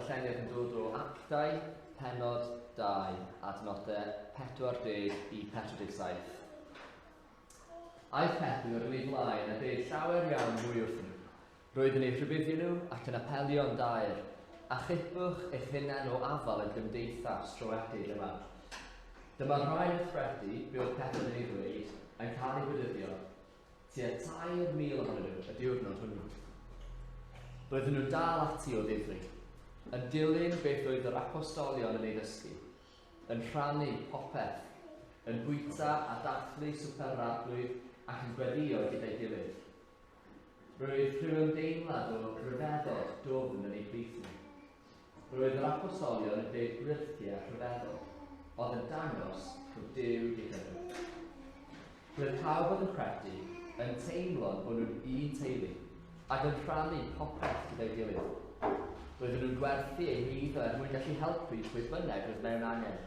darlleniad yn dod o Actau, penod 2, adnodau 40 i 47. Aeth Pedr yn ei flaen a dweud llawer iawn mwy wrth nhw. Roedd yn ei rhybuddio nhw ac yn apelio'n dair, a chipwch eich hunain o afal yn gymdeithas troedydd yma. Dyma rhai'n thredu be oedd Pedr yn ei ddweud yn cael ei gwydyddio, tua 3,000 ohonyn nhw y diwrnod hwnnw. Roedden nhw'n dal ati o ddifri, yn dilyn beth oedd yr apostolion yn ei ddysgu, yn rhannu popeth, yn bwyta a dathlu swperradlwydd ac yn gweddio gyda'i gilydd. Roedd rhyw ymdeimlad o rhyfeddol dofn yn ei plith nhw. Roedd yr apostolion yn gwneud gwirthau rhyfeddol, oedd yn dangos bod Duw gyda nhw. Roedd pawb oedd yn credu, yn teimlo'n bod nhw'n un teulu, ac yn rhannu popeth gyda'i gilydd. Roedden nhw'n gwerthu eu hyddo er mwyn gallu helpu pwy bynnag oedd mewn angen.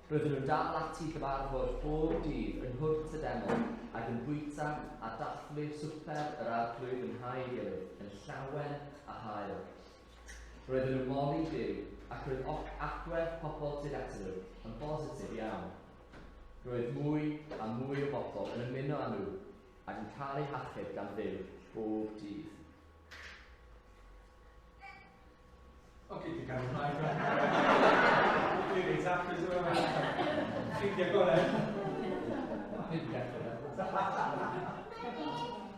Roedden nhw'n dal ati gyfarfod bob dydd yn hwrt y demol ac yn bwyta a dathlu swper yr arglwydd yn hau ei gilydd yn llawen a hael. Roedden nhw'n moli Duw ac roedd agwedd pobl sydd ato nhw yn bositif iawn. Roedd mwy a mwy o bobl yn ymuno â nhw ac yn cael eu hachub gan Dduw bob dydd. Oce, ti'n cael rhaid. Dwi'n reit hapus o'r ffrindiau gorau.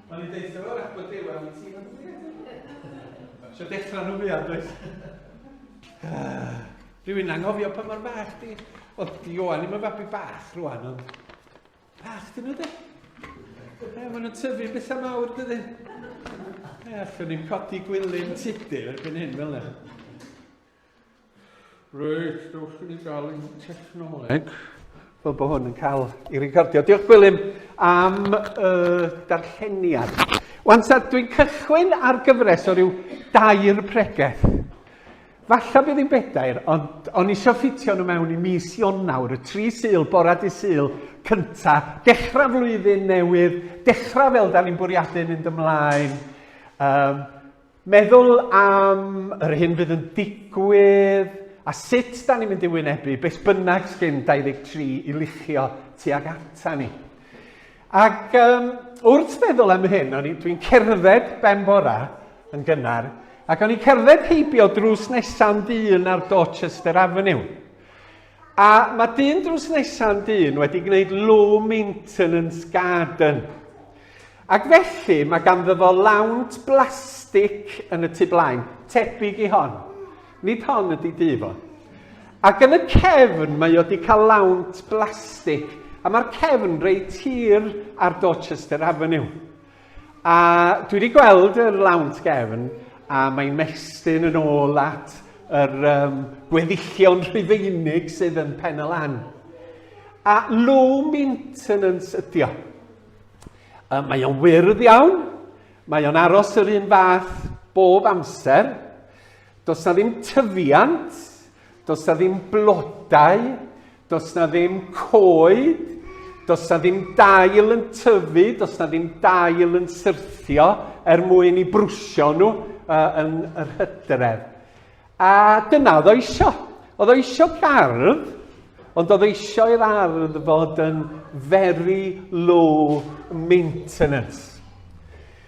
O'n i'n deithio o'r eich bod Duw am i ti. Sio dechrau nhw fi ar does. Rwy'n angofio pa mor bach di. Oedd Ioan ddim yn babi bach rwan, ond bach dyn nhw di. Maen nhw'n tyfu bethau mawr dydyn. Allwn ni'n codi gwylyn tudur erbyn hyn fel yna. Reit, dewch chi gael ein technoleg. Fel bod hwn yn cael ei recordio. Diolch Gwilym am darlleniad. Wan sa dwi'n cychwyn ar gyfres o ryw 2 pregeth. Falla bydd hi'n bedair, ond o'n i isio ffitio nhw mewn i mis Ionawr, y 3 Sul, bora di Sul, cynta, dechrau flwyddyn newydd, dechrau fel da ni'n bwriadu mynd ymlaen. Meddwl am yr hyn fydd yn digwydd, a sut da ni'n mynd i wynebu, beth bynnag sgyn 23 i lichio tuag ata ni. Ac wrth feddwl am hyn, dwi'n cerdded ben bora yn gynnar, ac o'n i cerdded heibio drws nesa'n dyn ar Dorchester Avenue. A mae dyn drws nesa'n dyn wedi gwneud low maintenance garden. Ac felly mae ganddo fo lawnt blastig yn y tu blaen, tebyg i hon. Nid hon ydi di fo. Ac yn y cefn mae wedi cael lawnt blastig, a mae'r cefn reit hir ar Dorchester Avenue. A dwi wedi gweld yr lawnt gefn, a mae'n mestyn yn ôl at yr gweddillion Rhufeinig sydd yn pen y lan. A low maintenance ydi o. Mae o'n wyrdd iawn, mae o'n aros yr un fath bob amser, does na ddim tyfiant, does na ddim blodau, does na ddim coed, does na ddim dail yn tyfu, does na ddim dail yn syrthio mwyn i brwsio nhw yn yr hydref. A dyna oedd o isio. Oedd o isio gardd, ond oedd o isio i'r ardd fod yn very low maintenance.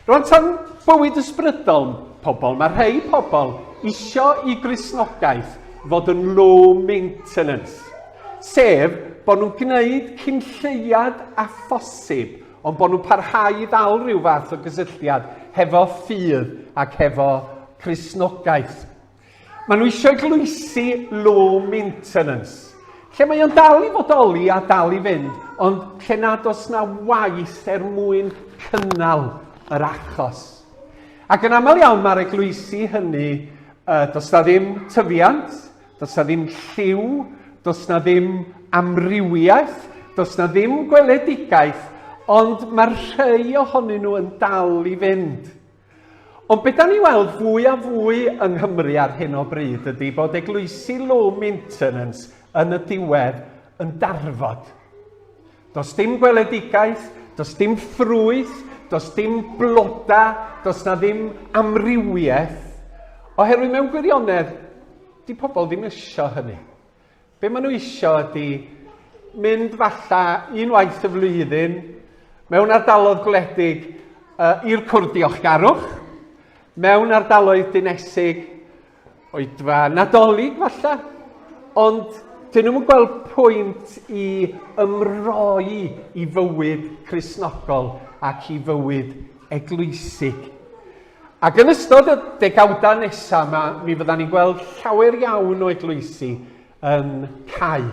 Rwan tan bywyd ysbrydol pobl, mae rhai pobl isio i Gristnogaeth fod yn low maintenance. Sef bod nhw'n gwneud cyn lleiad a phosib, ond bod nhw'n parhau i ddal rhyw fath o gysylltiad hefo ffydd ac hefo Cristnogaeth. Maen nhw eisiau eglwysu low maintenance. Lle mae o'n dal i fodoli a dal i fynd, ond lle nad oes na waith mwyn cynnal yr achos. Ac yn aml iawn mae'r eglwysu hynny, does na ddim tyfiant, does na ddim lliw, does na ddim amrywiaeth, does na ddim gweledigaeth, ond mae'r rhai ohonyn nhw yn dal i fynd. Ond beth da ni weld fwy a fwy yng Nghymru ar hyn o bryd ydy bod eglwysu low maintenance yn y diwedd yn darfod. Does dim gweledigaeth, does dim ffrwyth, does dim bloda, does na ddim amrywiaeth. Oherwydd mewn gwirionedd, di pobl ddim isio hynny. Be maen nhw isio ydy mynd falla unwaith y flwyddyn mewn ardaloedd gwledig i'r cwrdd diolchgarwch, mewn ardaloedd dinesig oedfa nadolig falla, ond dyn nhw'n gweld pwynt i ymroi i fywyd Cristnogol ac i fywyd eglwysig. Ac yn ystod y degawdau nesaf yma, mi fyddan ni'n gweld llawer iawn o eglwysi yn cau.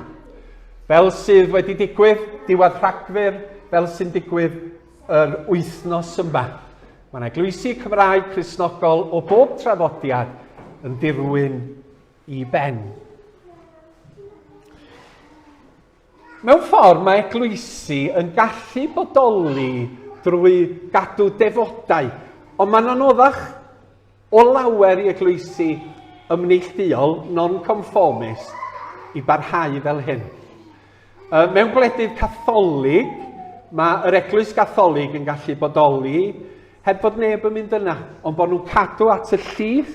Fel sydd wedi digwydd diwedd Rhagfyr, fel sy'n digwydd yr wythnos yma. Mae'n eglwysi Cymraeg Cristnogol o bob traddodiad yn dirwyn i ben. Mewn ffordd mae eglwysi yn gallu bodoli drwy gadw defodau, ond mae'n anoddach o lawer i eglwysi ymneilltuol, non-conformist, i barhau fel hyn. Mewn gwledydd Catholig, mae yr eglwys Catholig yn gallu bodoli heb bod neb yn mynd yna, ond bod nhw'n cadw at y llith,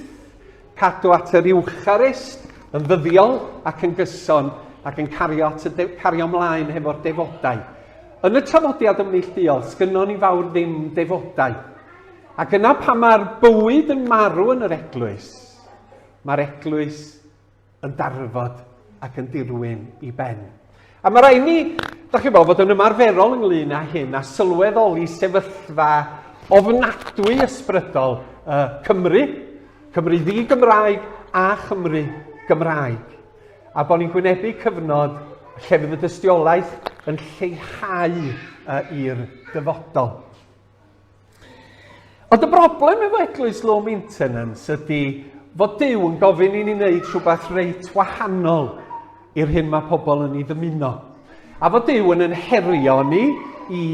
cadw at yr Iwcharist, yn ddyddiol ac yn gyson, ac yn cario ymlaen hefo'r defodau. Yn y traddodiad ymneilltuol, sgynnon ni fawr ddim defodau. Ac yna pan mae'r bywyd yn marw yn yr eglwys, mae'r eglwys yn darfod ac yn dirwyn i ben. A mae rhaid ni, da chi bod, fod yn ymarferol ynglyn â hyn, a sylweddoli sefyllfa ofnadwy ysbrydol Cymru, Cymru ddi-Gymraeg a Chymru Gymraeg. A bod ni'n gwynebu cyfnod lle fydd y dystiolaeth yn lleihau i'r dyfodol. Ond y broblem efo eglwys low maintenance ydy fod Duw yn gofyn i ni wneud rhywbeth reit wahanol i'r hyn mae pobl yn ei ddymuno. A fod Duw yn herio ni i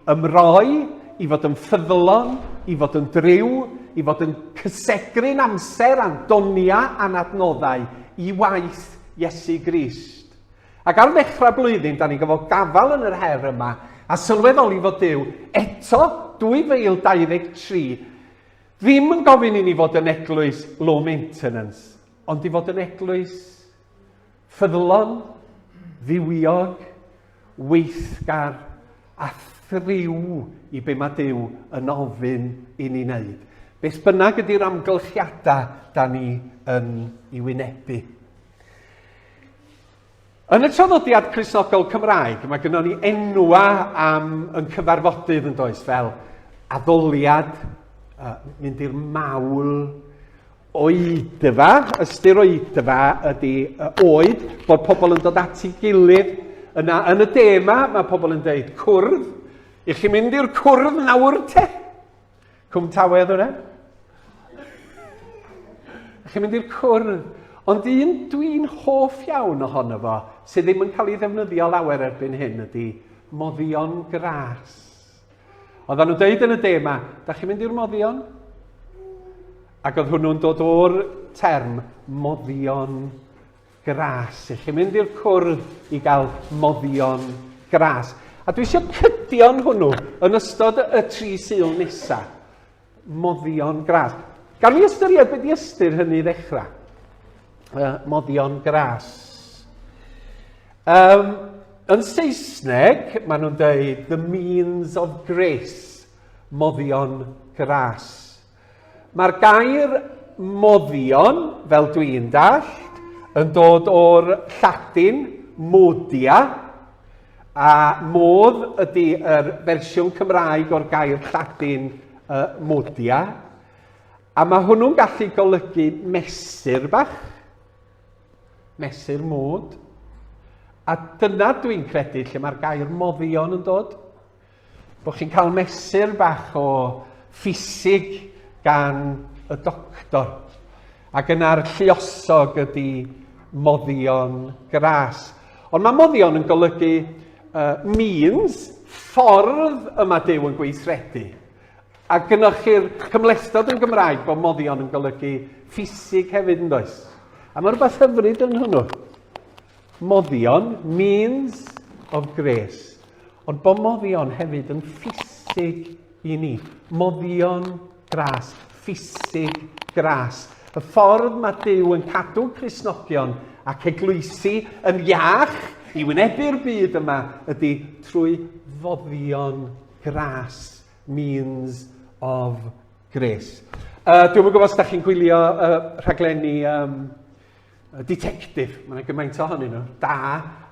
ymroi, i fod yn ffyddlon, i fod yn driw, i fod yn cysegru'n amser a'n donia a'n adnoddau i waith Iesu Grist. Ac ar ddechrau blwyddyn, da ni'n gofod gafal yn yr her yma, a sylweddoli fod Duw eto 2023 ddim yn gofyn i ni fod yn eglwys low maintenance, ond i fod yn eglwys ffyddlon, ddiwiog, weithgar a thriw i be mae Duw yn ofyn i ni wneud. Beth bynnag ydy'r amgylchiadau da ni yn ei wynebu. Yn y traddodiad Cristnogol Cymraeg, mae gennym ni enwa am yn cyfarfodydd yn does, fel addoliad, mynd i'r mawl, oedfa, ystyr oedfa ydy oed, bod pobl yn dod at ei gilydd. Yna, yn y de yma, mae pobl yn dweud cwrdd. I chi mynd i'r cwrdd nawr te? Cwm Tawedd hwnna? I chi mynd i'r cwrdd. Ond un dwi'n hoff iawn ohono fo, sydd ddim yn cael ei ddefnyddio lawer erbyn hyn, ydy moddion gras. Oedden nhw'n dweud yn y de yma, da chi'n mynd i'r moddion? Ac oedd hwnnw'n dod o'r term moddion gras. I chi'n mynd i'r cwrdd i gael moddion gras. A dwi eisiau cydion hwnnw yn ystod y 3 sul nesaf. Moddion gras. Gan mi ystyried beth i ystyr hynny ddechrau. Moddion gras. Yn Saesneg, maen nhw'n dweud the means of grace, moddion gras. Mae'r gair moddion, fel dwi'n dallt, yn dod o'r Lladin modia, a modd ydy yr fersiwn Cymraeg o'r gair Lladin modia, a mae hwnnw'n gallu golygu mesur bach, mesur môd, a dyna dwi'n credu lle mae'r gair moddion yn dod. Bod chi'n cael mesur bach o ffisig gan y doctor. Ac yna'r lluosog ydy moddion gras. Ond mae moddion yn golygu means, ffordd yma Duw yn gweithredu. A gynnwch chi'r cymlestod yn Gymraeg bod moddion yn golygu ffisig hefyd yn does. A mae rhywbeth hyfryd yn hwnnw. Moddion, means of grace. Ond bod moddion hefyd yn ffisig i ni. Moddion gras, ffisig gras. Y ffordd mae Duw yn cadw Cristnogion ac eglwysi yn iach i wynebu'r byd yma ydy trwy foddion gras, means of grace. Dwi'n gwybod os da chi'n gwylio rhaglenni detective, mae'n gymaint ohonyn nhw, da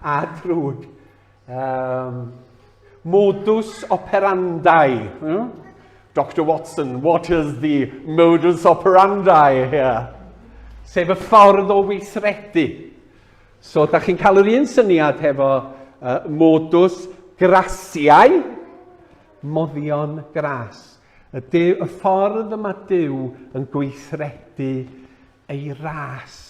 a drwg. Modus operandi. Dr. Watson, what is the modus operandi here? Sef y ffordd o weithredu. So, da chi'n cael yr un syniad hefo modus grasiau, moddion gras. Y ffordd yma Duw yn gweithredu ei ras.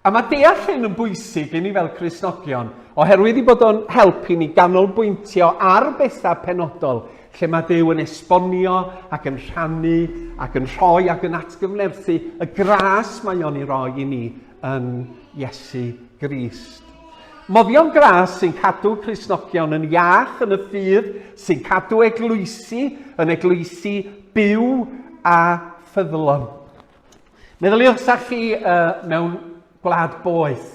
A mae deall hyn yn bwysig i ni fel Cristnogion, oherwydd i bod o'n helpu ni ganolbwyntio ar bethau penodol, lle mae Duw yn esbonio ac yn rhannu ac yn rhoi ac yn atgyfnerthu y gras mae o'n ei roi i ni yn Iesu Grist. Moddion gras sy'n cadw Cristnogion yn iach yn y ffydd, sy'n cadw eglwysi yn eglwysi byw a ffyddlon. Meddyliwch sa chi mewn gwlad boeth.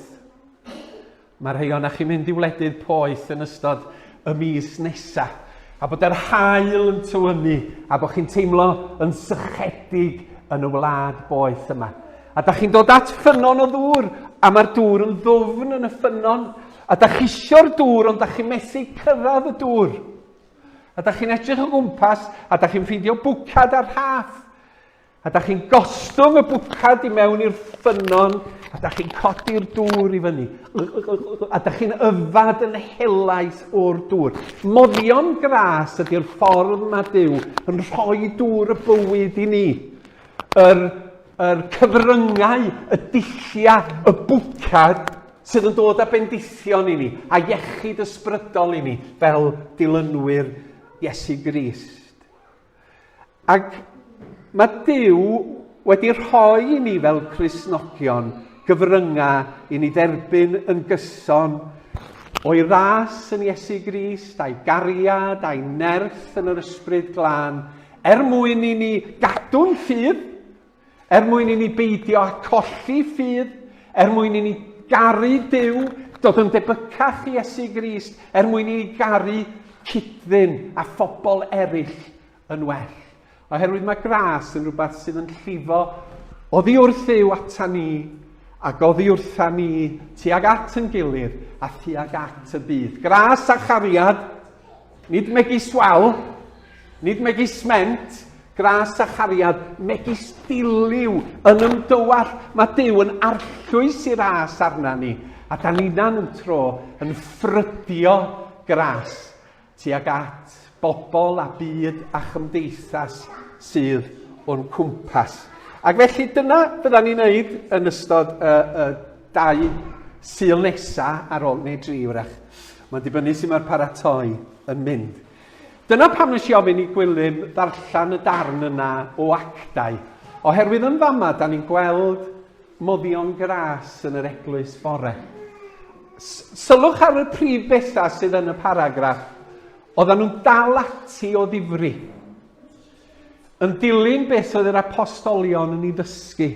Mae rhai o'na chi'n mynd i wledydd poeth yn ystod y mis nesaf, a bod yr haul yn tywynnu, a bod chi'n teimlo yn sychedig yn y wlad boeth yma. A da chi'n dod at ffynon o ddŵr, a mae'r dŵr yn ddwfn yn y ffynon, a da chi isio'r dŵr, ond da chi'n methu cyrraedd y dŵr. A da chi'n edrych o gwmpas, a da chi'n ffeindio bwcad ar rhaff. A da chi'n gostwng y bwcad i mewn i'r ffynon, a da chi'n codi'r dŵr i fyny. A da chi'n yfad yn helaeth o'r dŵr. Moddion gras ydy'r ffordd mae Duw yn rhoi dŵr y bywyd i ni. Yr cyfryngau, y dulliau, y bwcad sydd yn dod â bendithion i ni, a iechyd ysbrydol i ni, fel dilynwyr Iesu Grist. Ac mae Duw wedi rhoi i ni fel Cristnogion gyfryngau i ni dderbyn yn gyson o'i ras yn Iesu Grist, a'i gariad, a'i nerth yn yr ysbryd glân, mwyn i ni gadw'n ffydd, mwyn i ni beidio a colli ffydd, mwyn i ni garu Duw, dod yn debycach i Iesu Grist, mwyn i ni garu cydddyn a phobl eraill yn well. Oherwydd mae gras yn rhywbeth sydd yn llifo oddi wrth Duw ata ni, ac oddi wrtha ni tuag at yn gilydd a tuag at y byd. Gras a chariad, nid megis wal, nid megis ment, gras a chariad, megis diliw yn ymdywar. Mae Duw yn arllwys i ras arna ni, a da ni'n tro yn ffrydio gras tuag at bobl a byd a chymdeithas sydd o'n cwmpas. Ac felly dyna bydda ni'n neud yn ystod y 2 sul nesa ar ôl neu 3 wrach. Mae'n dibynnu sy'n mae'r paratoi yn mynd. Dyna pam nes i ofyn i Gwilym ddarllen y darn yna o actau. Oherwydd yn fama, da ni'n gweld moddion gras yn yr eglwys bore. Sylwch ar y prif bethau sydd yn y paragraff. Oedden nhw'n dal ati o ddifri. Yn dilyn beth oedd yr apostolion yn ei ddysgu.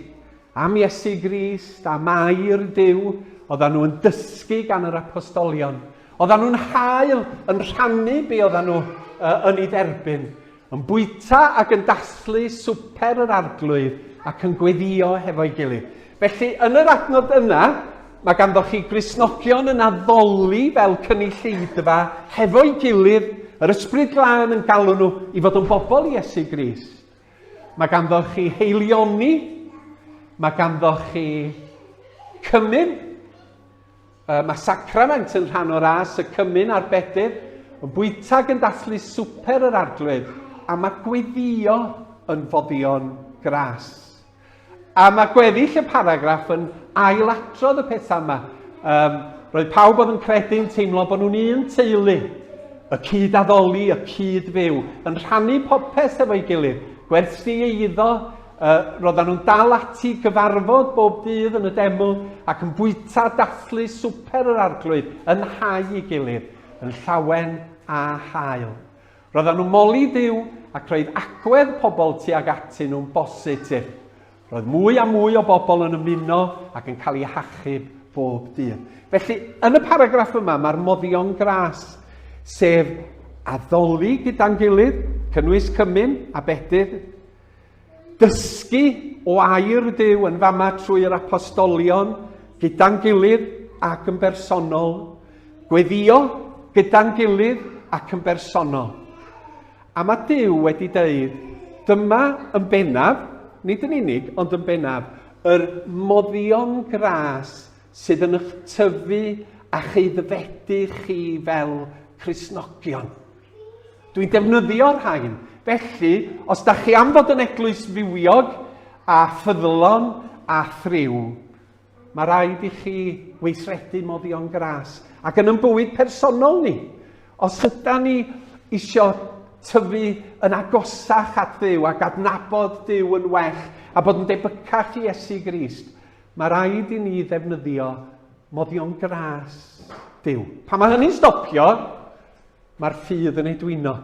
Am Iesu Grist, am air Duw, oedden nhw'n dysgu gan yr apostolion. Oedden nhw'n hael yn rhannu be oedden nhw yn ei dderbyn. Yn bwyta ac yn dathlu swper yr arglwydd ac yn gweddio hefo'i gilydd. Felly, yn yr adnod yna, mae ganddo chi Gristnogion yn addoli fel cynulleidfa hefo'i gilydd, yr ysbryd glân yn galw nhw i fod yn bobl Iesu Grist. Mae ganddo chi heilioni, mae ganddo chi cymyn, mae sacrament yn rhan o'r ras, y cymyn a'r bedydd, yn bwyta ac yn dathlu swper yr arglwydd, a mae gweddio yn foddion gras. A mae gweddill y paragraff yn ailadrodd y pethau yma. Roedd pawb oedd yn credu'n teimlo bod nhw'n un teulu, y cyd-addoli, y cyd-fyw, yn rhannu popeth efo'i gilydd, gwerthu eiddo, roedden nhw'n dal ati gyfarfod bob dydd yn y deml ac yn bwyta dathlu swper yr arglwydd, yn hau i gilydd, yn llawen a hael. Roedden nhw'n moli Duw ac roedd agwedd pobl tuag ati nhw'n bositif. Roedd mwy a mwy o bobl yn ymuno ac yn cael eu hachub bob dydd. Felly, yn y paragraff yma, mae'r moddion gras, sef addoli gyda'n gilydd, cynnwys cymyn a bedydd, dysgu o air Duw yn fama trwy'r apostolion gyda'n gilydd ac yn bersonol, gweddio gyda'n gilydd ac yn bersonol. A mae Duw wedi dweud, dyma yn bennaf, nid yn unig, ond yn bennaf, yr moddion gras sydd yn eich tyfu a'ch eiddfedu chi fel Cristnogion. Dwi'n defnyddio'r rhain. Felly, os da chi am fod yn eglwys fywiog a ffyddlon a thriw, mae rhaid i chi weithredu moddion gras. Ac yn bywyd personol ni, os ydyn ni isio tyfu yn agosach at Dduw ac adnabod Duw yn well a bod yn debycach i Iesu Grist, mae rhaid i ni ddefnyddio moddion gras Duw. Pan mae hynny'n stopio, mae'r ffydd yn edwyno.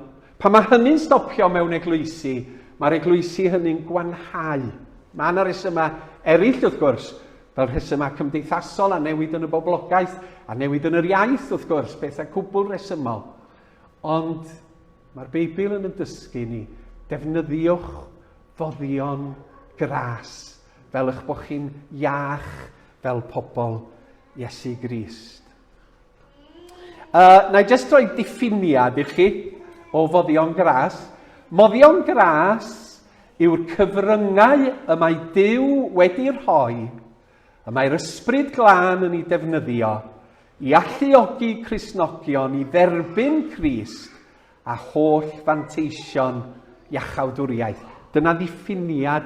Pan mae hynny'n stopio mewn eglwysi, mae'r eglwysi hynny'n gwanhau. Mae yna resymau eraill wrth gwrs, fel rhesymau cymdeithasol a newid yn y boblogaeth a newid yn yr iaith wrth gwrs, bethau cwbl resymol. Ond mae'r Beibl yn y dysgu ni, defnyddiwch foddion gras fel eich bod chi'n iach fel pobl Iesu Grist. Na i jyst roi diffiniad i chi o foddion gras. Moddion gras yw'r cyfryngau y mae Duw wedi'i rhoi, y mae'r ysbryd glân yn ei defnyddio i alluogi Cristnogion i dderbyn Crist a holl fanteision iachawdwriaeth. Dyna diffiniad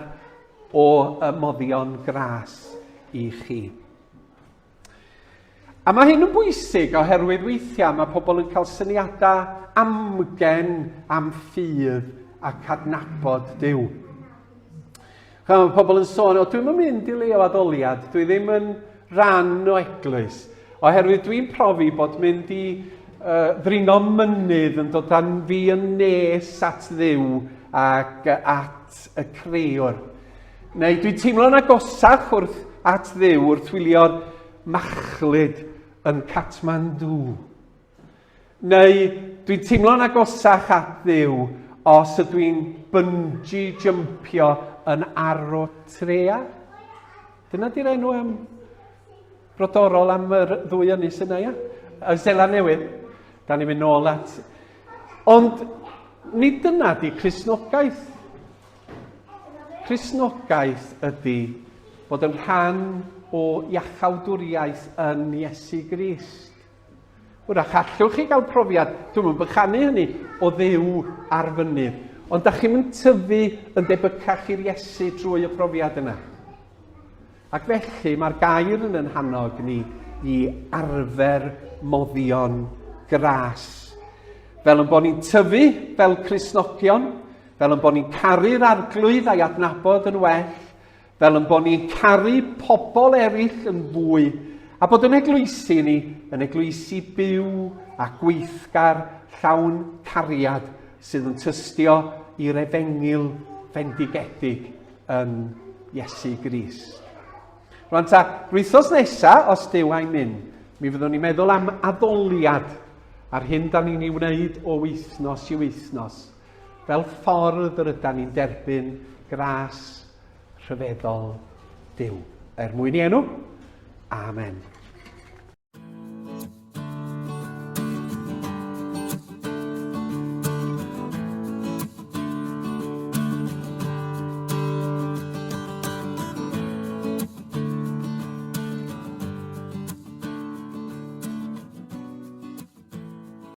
o moddion gras i chi. A mae hyn yn bwysig oherwydd weithiau mae pobl yn cael syniadau amgen am ffydd ac adnabod Duw. Mae pobl yn sôn, dwi'n mynd i le o addoliad, dwi ddim yn rhan o eglwys, oherwydd dwi'n profi bod mynd i ddringo mynydd yn dod â'n fi yn nes at Dduw ac at y crewr. Neu dwi'n teimlo'n agosach at Dduw wrth wylio'r machlud yn Catmandu. Neu dwi'n teimlo'n agosach at Dduw os ydw i'n bungee jumpio yn aro trea. Dyna di'r enw am brodorol am yr ddwy ynys yna, ia? Y Seland Newydd. Da ni'n mynd nôl at. Ond nid dyna di Cristnogaeth. Cristnogaeth ydy bod yn rhan o iachawdwriaeth yn Iesu Grist. Wrach allwch chi gael profiad, dwi'n mynd bychanu hynny, o Dduw ar fynydd. Ond da chi'n mynd tyfu yn debycach i'r Iesu drwy y profiad yna. Ac felly mae'r gair yn hannog ni i arfer moddion gras. Fel yn bod ni'n tyfu fel Cristnogion, fel yn bod ni'n caru'r arglwydd a'i adnabod yn well, fel yn bod ni'n caru pobl eraill yn fwy, a bod yn eglwysi ni, yn eglwysi byw a gweithgar llawn cariad sydd yn tystio i'r efengil fendigedig yn Iesu Grist. Rwan ta, rwythos nesaf, os Duw a'i mynd, mi fyddwn ni'n meddwl am addoliad ar hyn da ni'n ei wneud o wythnos i wythnos, fel ffordd yr ydyn ni'n derbyn gras rhyfeddol Duw. Mwyn i enw. Amen.